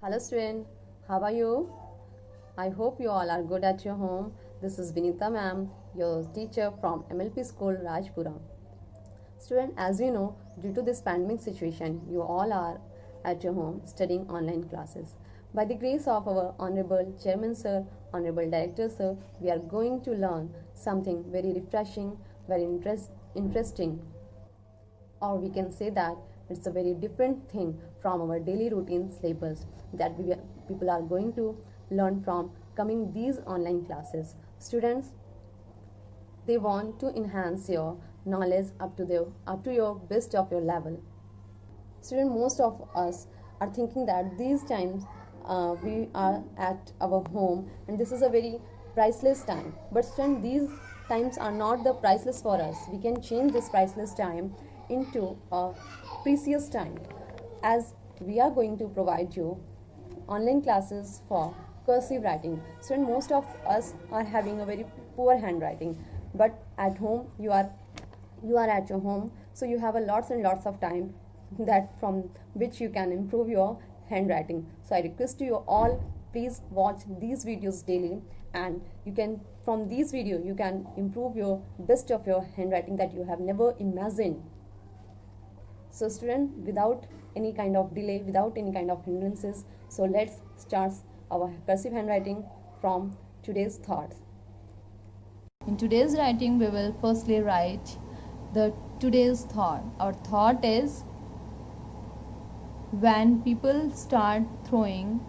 Hello student, how are you? I hope you all are good at your home. This is Vinita ma'am, your teacher from MLP School Rajpura. Student, as you know, due to this pandemic situation, you all are at your home studying online classes. By the grace of our Honorable Chairman Sir, Honorable Director Sir, we are going to learn something very refreshing, very interesting, or we can say that it's a very different thing from our daily routine syllabus that people are going to learn from coming these online classes. Students, they want to enhance your knowledge up to your best of your level. Student, most of us are thinking that these times we are at our home and this is a very priceless time, but student, these times are not the priceless for us. We can change this priceless time into a precious time, as we are going to provide you online classes for cursive writing. Student, most of us are having a very poor handwriting, but at home you are at your home, so you have a lots and lots of time that from which you can improve your handwriting. So I request you all, please watch these videos daily, and you can, from these video you can improve your best of your handwriting that you have never imagined. So student, without any kind of delay, without any kind of hindrances, so let's start our cursive handwriting from today's thoughts. In today's writing, we will firstly write the today's thought. Our thought is, when people start throwing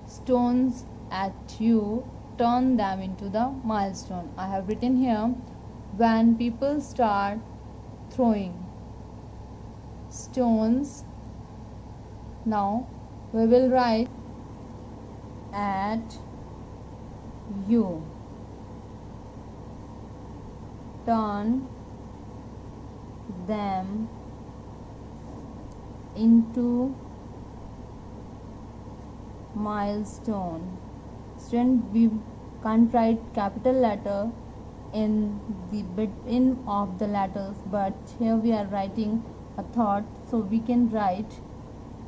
stones at you, turn them into the milestone. I have written here, when people start throwing stones. Now we will write at you, turn them into milestone. Student, we can't write capital letter in the between of the letters, but here we are writing a thought, so we can write.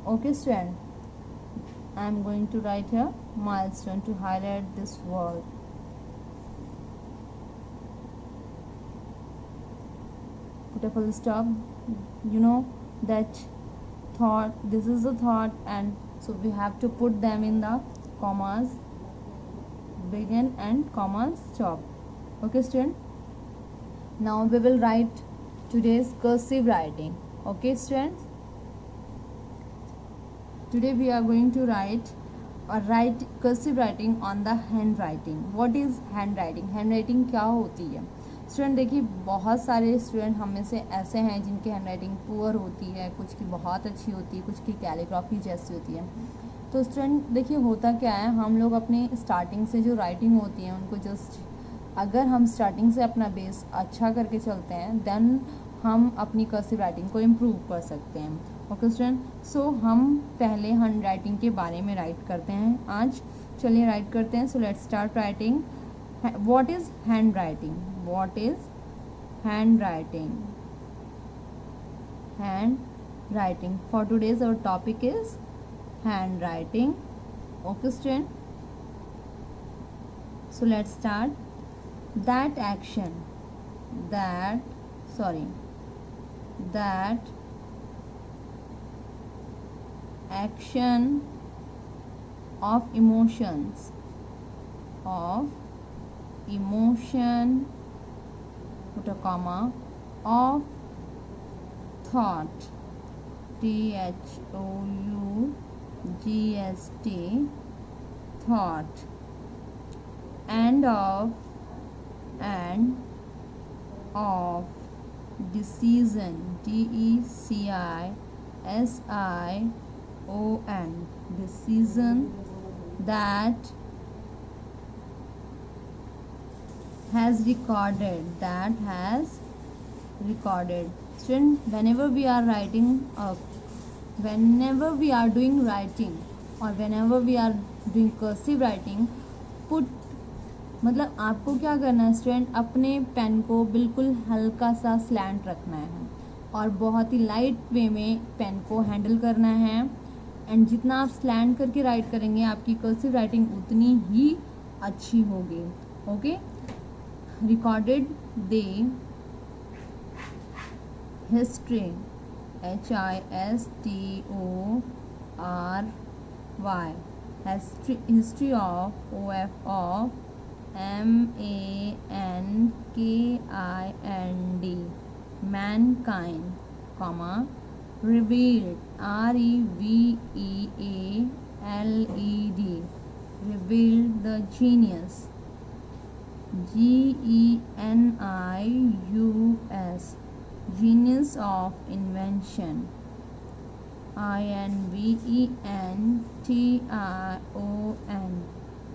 Okay student, I am going to write here milestone to highlight this word. Put a full stop. You know that thought, this is the thought, and so we have to put them in the commas, begin and commas stop. Okay student, now we will write today's cursive writing. Okay students, today we are going to write cursive writing on the handwriting. What is handwriting? handwriting क्या होती है student? देखिए, बहुत सारे student हम में से ऐसे हैं जिनकी हैंडराइटिंग पुअर होती है, कुछ की बहुत अच्छी होती है, कुछ की कैलीग्राफी जैसी होती है। तो स्टूडेंट देखिए, होता क्या है, हम लोग अपने स्टार्टिंग से जो राइटिंग होती है उनको जस्ट, अगर हम स्टार्टिंग से अपना बेस अच्छा करके चलते हैं, देन हम अपनी कर्सिव राइटिंग को इम्प्रूव कर सकते हैं। ओके स्टूडेंट, सो हम पहले हैंड राइटिंग के बारे में राइट करते हैं आज। चलिए राइट करते हैं। So let's start writing. What is handwriting? What is handwriting? Handwriting. For today's our topic is handwriting. Okay student, so let's start. That action, that action of emotions, put a comma, of thought, THOUGHT, thought, and of decision, DECISION, decision, that has recorded. Student, whenever we are writing, whenever we are doing writing, or whenever we are doing cursive writing, put, मतलब आपको क्या करना है student, अपने pen को बिल्कुल हल्का सा स्लैंट रखना है और बहुत ही लाइट वे में पेन को हैंडल करना है, एंड जितना आप स्लैंड करके राइट करेंगे आपकी कर्सिव राइटिंग उतनी ही अच्छी होगी. Okay. Recorded day history HISTORY history of MANKIND mankind, comma, revealed REVEALED revealed the genius GENIUS genius of invention INVENTION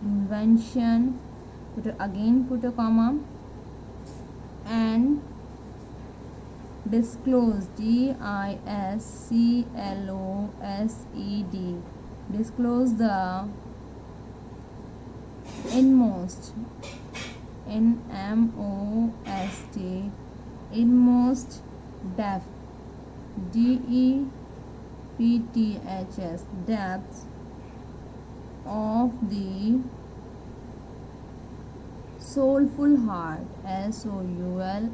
invention, put a comma, and disclosed DISCLOSED disclose the inmost NMOST inmost depth DEPTHS depths of the soulful heart SOULFUL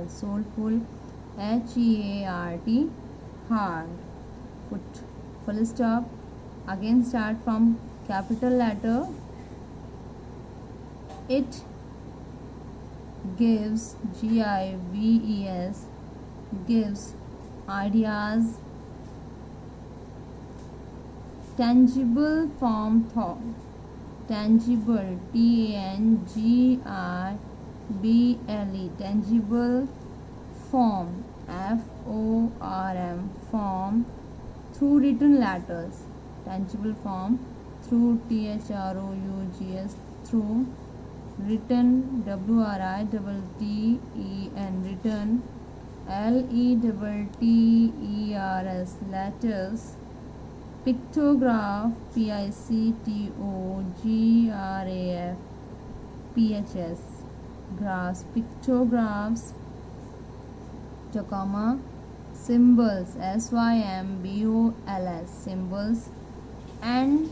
soulful HEART heart. Put full stop. Again start from capital letter. It gives GIVES gives ideas tangible form thought tangible TANGIBLE tangible form FORM form through written letters tangible form through THROUGS through written WRITTEN written LETTERS letters pictograph PICTOGRAPH PHS graphs pictographs comma symbols SYMBOLS symbols and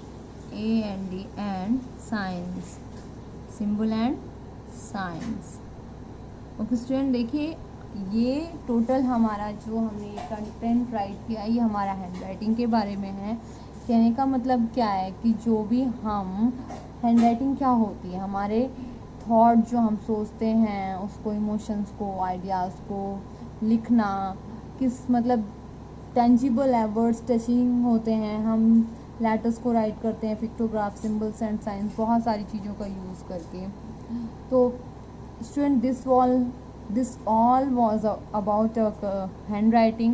signs symbol and signs. Okay student, देखिए ये total हमारा जो हमने content right किया ये हमारा hand writing के बारे में है. कहने का मतलब क्या है कि जो भी हम हैंड राइटिंग क्या होती है, हमारे थॉट जो हम सोचते हैं उसको, इमोशंस को, आइडियाज़ को लिखना, किस मतलब टेंजिबल है, वर्ड्स टचिंग होते हैं, हम लेटर्स को राइट करते हैं, पिक्टोग्राफ, सिम्बल्स एंड साइंस, बहुत सारी चीज़ों का यूज़ करके. तो student this all was about handwriting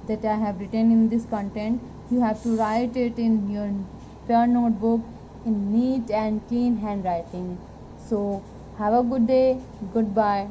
that I have written in this content. You have to write it in your pen notebook in neat and clean handwriting. So have a good day. Goodbye.